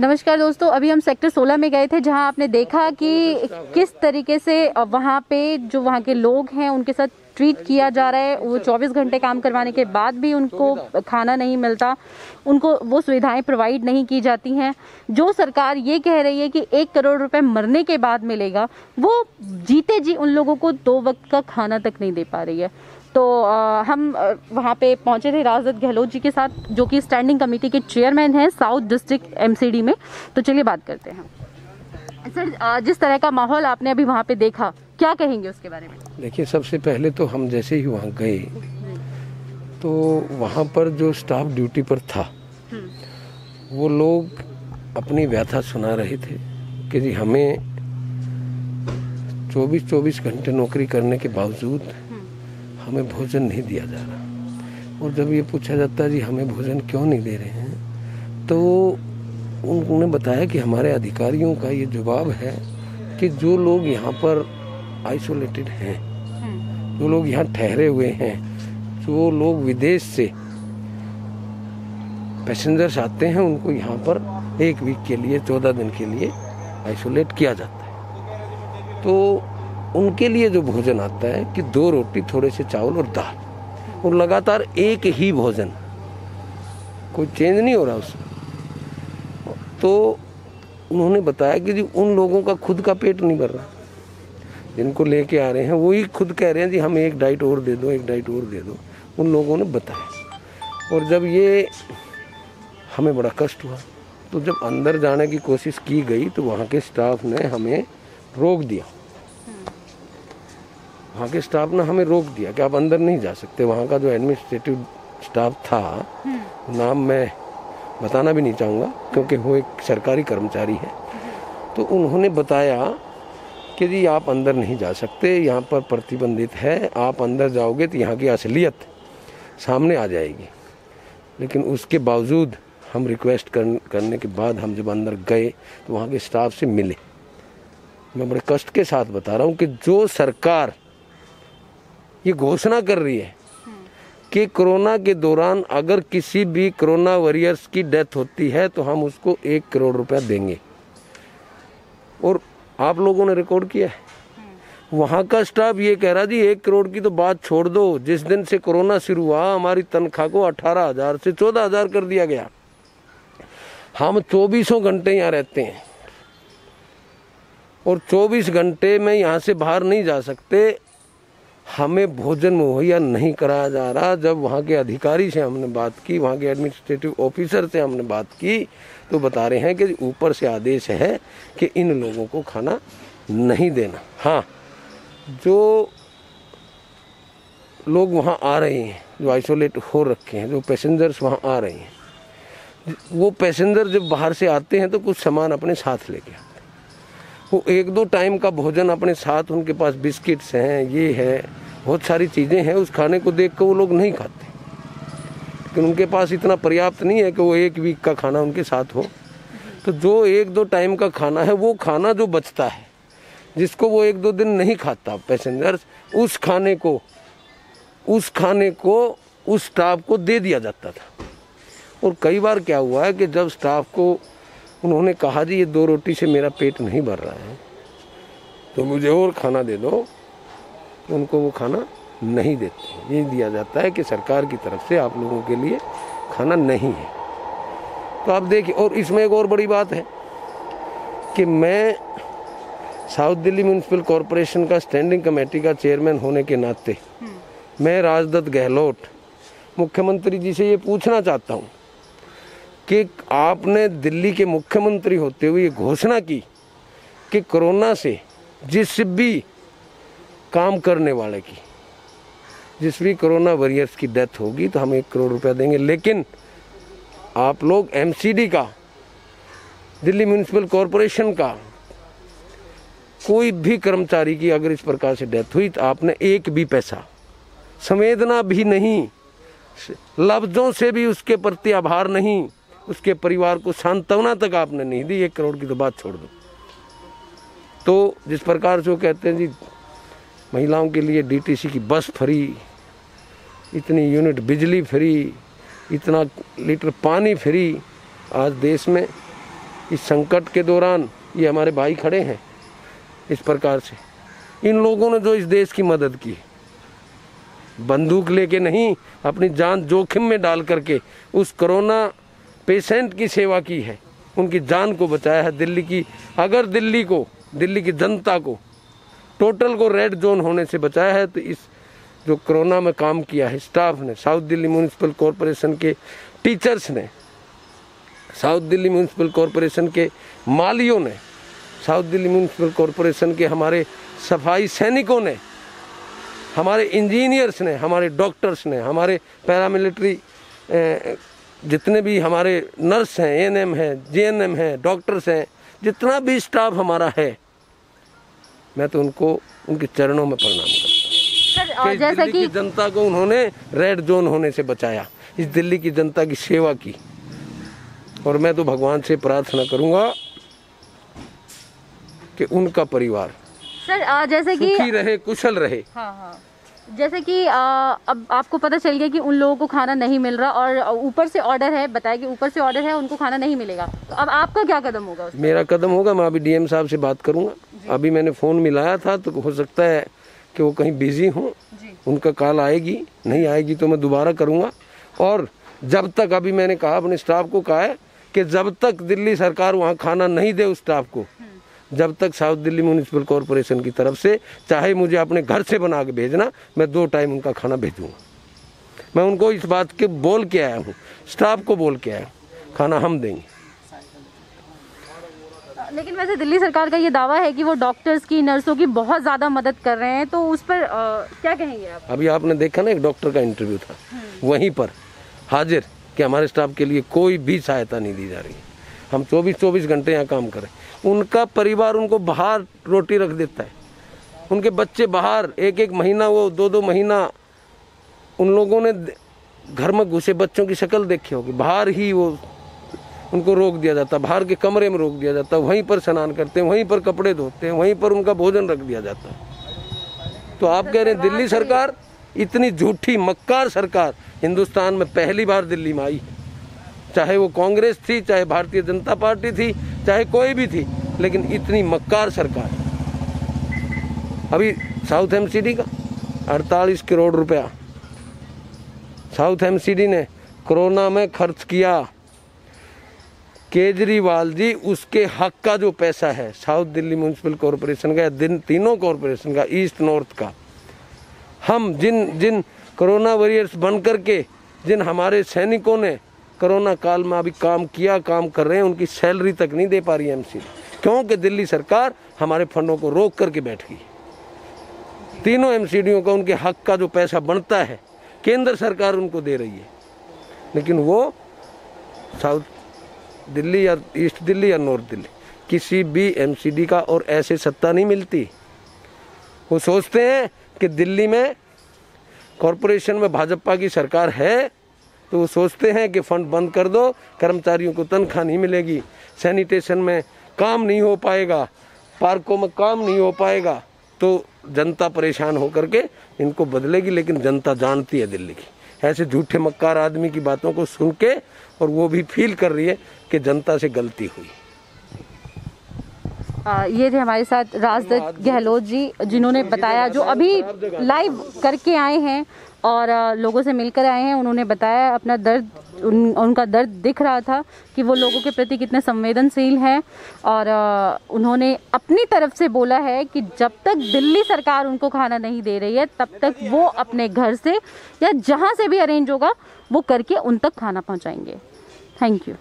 नमस्कार दोस्तों, अभी हम सेक्टर 16 में गए थे जहां आपने देखा कि किस तरीके से वहां पे जो वहां के लोग हैं उनके साथ ट्रीट किया जा रहा है। वो 24 घंटे काम करवाने के बाद भी उनको खाना नहीं मिलता, उनको वो सुविधाएं प्रोवाइड नहीं की जाती हैं। जो सरकार ये कह रही है कि 1 करोड़ रुपए मरने के बाद मिलेगा, वो जीते जी उन लोगों को 2 वक्त का खाना तक नहीं दे पा रही है। तो हम वहाँ पे पहुँचे थे राजद गहलोत जी के साथ, जो कि स्टैंडिंग कमेटी के चेयरमैन हैं साउथ डिस्ट्रिक्ट एमसीडी में। तो चलिए बात करते हैं। सर, जिस तरह का माहौल आपने अभी वहाँ पे देखा, क्या कहेंगे उसके बारे में? देखिए, सबसे पहले तो हम जैसे ही वहाँ गए तो वहाँ पर जो स्टाफ ड्यूटी पर था वो लोग अपनी व्यथा सुना रहे थे कि जी हमें 24 घंटे नौकरी करने के बावजूद हमें भोजन नहीं दिया जा रहा। और जब ये पूछा जाता है जी हमें भोजन क्यों नहीं दे रहे हैं, तो उन्होंने बताया कि हमारे अधिकारियों का ये जवाब है कि जो लोग यहाँ पर आइसोलेटेड हैं, जो लोग यहाँ ठहरे हुए हैं, जो लोग विदेश से पैसेंजर्स आते हैं, उनको यहाँ पर 1 वीक के लिए 14 दिन के लिए आइसोलेट किया जाता है। तो उनके लिए जो भोजन आता है कि 2 रोटी, थोड़े से चावल और दाल, और लगातार एक ही भोजन, कोई चेंज नहीं हो रहा उसमें। तो उन्होंने बताया कि जी उन लोगों का खुद का पेट नहीं भर रहा, जिनको लेके आ रहे हैं वही खुद कह रहे हैं जी हमें 1 डाइट और दे दो, 1 डाइट और दे दो। उन लोगों ने बताया। और जब ये हमें बड़ा कष्ट हुआ, तो जब अंदर जाने की कोशिश की गई तो वहाँ के स्टाफ ने हमें रोक दिया। वहाँ के स्टाफ ने हमें रोक दिया कि आप अंदर नहीं जा सकते। वहाँ का जो एडमिनिस्ट्रेटिव स्टाफ था, नाम मैं बताना भी नहीं चाहूँगा क्योंकि वो एक सरकारी कर्मचारी है, तो उन्होंने बताया कि जी आप अंदर नहीं जा सकते, यहाँ पर प्रतिबंधित है, आप अंदर जाओगे तो यहाँ की असलियत सामने आ जाएगी। लेकिन उसके बावजूद हम रिक्वेस्ट करने के बाद हम जब अंदर गए तो वहाँ के स्टाफ से मिले। मैं बड़े कष्ट के साथ बता रहा हूँ कि जो सरकार ये घोषणा कर रही है कि कोरोना के दौरान अगर किसी भी कोरोना वॉरियर्स की डेथ होती है तो हम उसको 1 करोड़ रुपया देंगे, और आप लोगों ने रिकॉर्ड किया है। वहाँ का स्टाफ ये कह रहा जी 1 करोड़ की तो बात छोड़ दो, जिस दिन से कोरोना शुरू हुआ हमारी तनख्वाह को 18,000 से 14,000 कर दिया गया। हम 24 घंटे यहाँ रहते हैं और 24 घंटे में यहाँ से बाहर नहीं जा सकते, हमें भोजन मुहैया नहीं कराया जा रहा। जब वहाँ के अधिकारी से हमने बात की, वहाँ के एडमिनिस्ट्रेटिव ऑफिसर से हमने बात की, तो बता रहे हैं कि ऊपर से आदेश है कि इन लोगों को खाना नहीं देना। हाँ, जो लोग वहाँ आ रहे हैं, जो आइसोलेट हो रखे हैं, जो पैसेंजर्स वहाँ आ रहे हैं, वो पैसेंजर जब बाहर से आते हैं तो कुछ सामान अपने साथ लेके आते हैं। वो 1-2 टाइम का भोजन अपने साथ, उनके पास बिस्किट्स हैं, ये है, बहुत सारी चीज़ें हैं, उस खाने को देख कर वो लोग नहीं खाते। लेकिन उनके पास इतना पर्याप्त नहीं है कि वो 1 वीक का खाना उनके साथ हो। तो जो 1-2 टाइम का खाना है, वो खाना जो बचता है, जिसको वो 1-2 दिन नहीं खाता पैसेंजर्स, उस खाने को उस स्टाफ को दे दिया जाता था। और कई बार क्या हुआ है कि जब स्टाफ को उन्होंने कहा जी ये 2 रोटी से मेरा पेट नहीं भर रहा है तो मुझे और खाना दे दो, तो उनको वो खाना नहीं देते। ये दिया जाता है कि सरकार की तरफ से आप लोगों के लिए खाना नहीं है। तो आप देखिए, और इसमें एक और बड़ी बात है कि मैं साउथ दिल्ली म्यूनिसिपल कॉरपोरेशन का स्टैंडिंग कमेटी का चेयरमैन होने के नाते मैं राजद गहलोत मुख्यमंत्री जी से ये पूछना चाहता हूँ कि आपने दिल्ली के मुख्यमंत्री होते हुए ये घोषणा की कि कोरोना से जिस भी काम करने वाले की, जिस भी कोरोना वॉरियर्स की डेथ होगी तो हम 1 करोड़ रुपया देंगे। लेकिन आप लोग एमसीडी का, दिल्ली म्यूनिसिपल कॉरपोरेशन का कोई भी कर्मचारी की अगर इस प्रकार से डेथ हुई तो आपने 1 भी पैसा, संवेदना भी नहीं, लफ्जों से भी उसके प्रति आभार नहीं, उसके परिवार को सांत्वना तक आपने नहीं दी। 1 करोड़ की तो बात छोड़ दो। तो जिस प्रकार से वो कहते हैं जी महिलाओं के लिए डीटीसी की बस फ्री, इतनी यूनिट बिजली फ्री, इतना लीटर पानी फ्री, आज देश में इस संकट के दौरान ये हमारे भाई खड़े हैं इस प्रकार से। इन लोगों ने जो इस देश की मदद की, बंदूक लेके नहीं, अपनी जान जोखिम में डाल करके उस कोरोना पेशेंट की सेवा की है, उनकी जान को बचाया है। दिल्ली की, अगर दिल्ली की जनता को टोटल को रेड जोन होने से बचाया है, तो इस जो कोरोना में काम किया है स्टाफ ने, साउथ दिल्ली म्यूनिसिपल कॉरपोरेशन के टीचर्स ने, साउथ दिल्ली म्यूनिसिपल कॉरपोरेशन के मालियों ने, साउथ दिल्ली म्यूनिसिपल कॉरपोरेशन के हमारे सफाई सैनिकों ने, हमारे इंजीनियर्स ने, हमारे डॉक्टर्स ने, हमारे पैरामिलिट्री जितने भी हमारे नर्स हैं, एएनएम हैं, जीएनएम हैं, डॉक्टर्स हैं, जितना भी स्टाफ हमारा है, मैं तो उनको उनके चरणों में प्रणाम करता हूँ। सर, जैसा कि जनता को उन्होंने रेड जोन होने से बचाया, इस दिल्ली की जनता की सेवा की, और मैं तो भगवान से प्रार्थना करूंगा कि उनका परिवार सर जैसे कि सुखी रहे, कुशल रहे। हाँ, जैसे कि अब आपको पता चल गया कि उन लोगों को खाना नहीं मिल रहा और ऊपर से ऑर्डर है, बताया कि ऊपर से ऑर्डर है, उनको खाना नहीं मिलेगा, तो अब आपका क्या कदम होगा? मेरा कदम होगा, मैं अभी डीएम साहब से बात करूंगा। अभी मैंने फ़ोन मिलाया था, तो हो सकता है कि वो कहीं बिजी हों, उनका कॉल आएगी, नहीं आएगी तो मैं दोबारा करूंगा। और जब तक, अभी मैंने कहा, अपने स्टाफ को कहा है कि जब तक दिल्ली सरकार वहाँ खाना नहीं दे उस स्टाफ को, जब तक साउथ दिल्ली म्यूनिसिपल कॉरपोरेशन की तरफ से, चाहे मुझे अपने घर से बना के भेजना, मैं 2 टाइम उनका खाना भेजूंगा। मैं उनको इस बात के बोल के आया हूँ, स्टाफ को बोल के आया हूँ, खाना हम देंगे। लेकिन वैसे दिल्ली सरकार का ये दावा है कि वो डॉक्टर्स की, नर्सों की बहुत ज़्यादा मदद कर रहे हैं, तो उस पर क्या कहेंगे आप? अभी आपने देखा ना, एक डॉक्टर का इंटरव्यू था वहीं पर हाजिर कि हमारे स्टाफ के लिए कोई भी सहायता नहीं दी जा रही। हम 24 घंटे यहाँ काम करें, उनका परिवार उनको बाहर रोटी रख देता है, उनके बच्चे बाहर 1 महीना, वो 2 महीना उन लोगों ने घर में घुसे बच्चों की शक्ल देखी होगी, बाहर ही वो उनको रोक दिया जाता, बाहर के कमरे में रोक दिया जाता, वहीं पर स्नान करते हैं, वहीं पर कपड़े धोते हैं, वहीं पर उनका भोजन रख दिया जाता है। तो आप कह रहे हैं दिल्ली सरकार, इतनी झूठी मक्कार सरकार हिंदुस्तान में पहली बार दिल्ली में आई, चाहे वो कांग्रेस थी, चाहे भारतीय जनता पार्टी थी, चाहे कोई भी थी, लेकिन इतनी मक्कार सरकार। अभी साउथ एमसीडी का 48 करोड़ रुपया साउथ एमसीडी ने कोरोना में खर्च किया। केजरीवाल जी, उसके हक का जो पैसा है साउथ दिल्ली म्यूनिसिपल कॉरपोरेशन का, तीनों कॉरपोरेशन का, ईस्ट नॉर्थ का, हम जिन कोरोना वॉरियर्स बन करके जिन हमारे सैनिकों ने कोरोना काल में अभी काम किया, काम कर रहे हैं, उनकी सैलरी तक नहीं दे पा रही है एमसीडी, क्योंकि दिल्ली सरकार हमारे फंडों को रोक करके बैठ गई। तीनों एमसीडीओं का उनके हक का जो पैसा बनता है केंद्र सरकार उनको दे रही है, लेकिन वो साउथ दिल्ली या ईस्ट दिल्ली या नॉर्थ दिल्ली किसी भी एमसीडी का और ऐसे सत्ता नहीं मिलती। वो सोचते हैं कि दिल्ली में कॉरपोरेशन में भाजपा की सरकार है, तो वो सोचते हैं कि फंड बंद कर दो, कर्मचारियों को तनख्वाह नहीं मिलेगी, सैनिटेशन में काम नहीं हो पाएगा, पार्कों में काम नहीं हो पाएगा, तो जनता परेशान होकर के इनको बदलेगी। लेकिन जनता जानती है दिल्ली की, ऐसे झूठे मक्कार आदमी की बातों को सुन के, और वो भी फील कर रही है कि जनता से गलती हुई। ये थे हमारे साथ राजदत्त गहलोत जी, जिन्होंने बताया, जो अभी लाइव करके आए हैं और लोगों से मिलकर आए हैं। उन्होंने बताया अपना दर्द, उनका दर्द दिख रहा था कि वो लोगों के प्रति कितने संवेदनशील हैं, और उन्होंने अपनी तरफ से बोला है कि जब तक दिल्ली सरकार उनको खाना नहीं दे रही है, तब तक वो अपने घर से या जहाँ से भी अरेंज होगा वो करके उन तक खाना पहुँचाएंगे। Thank you.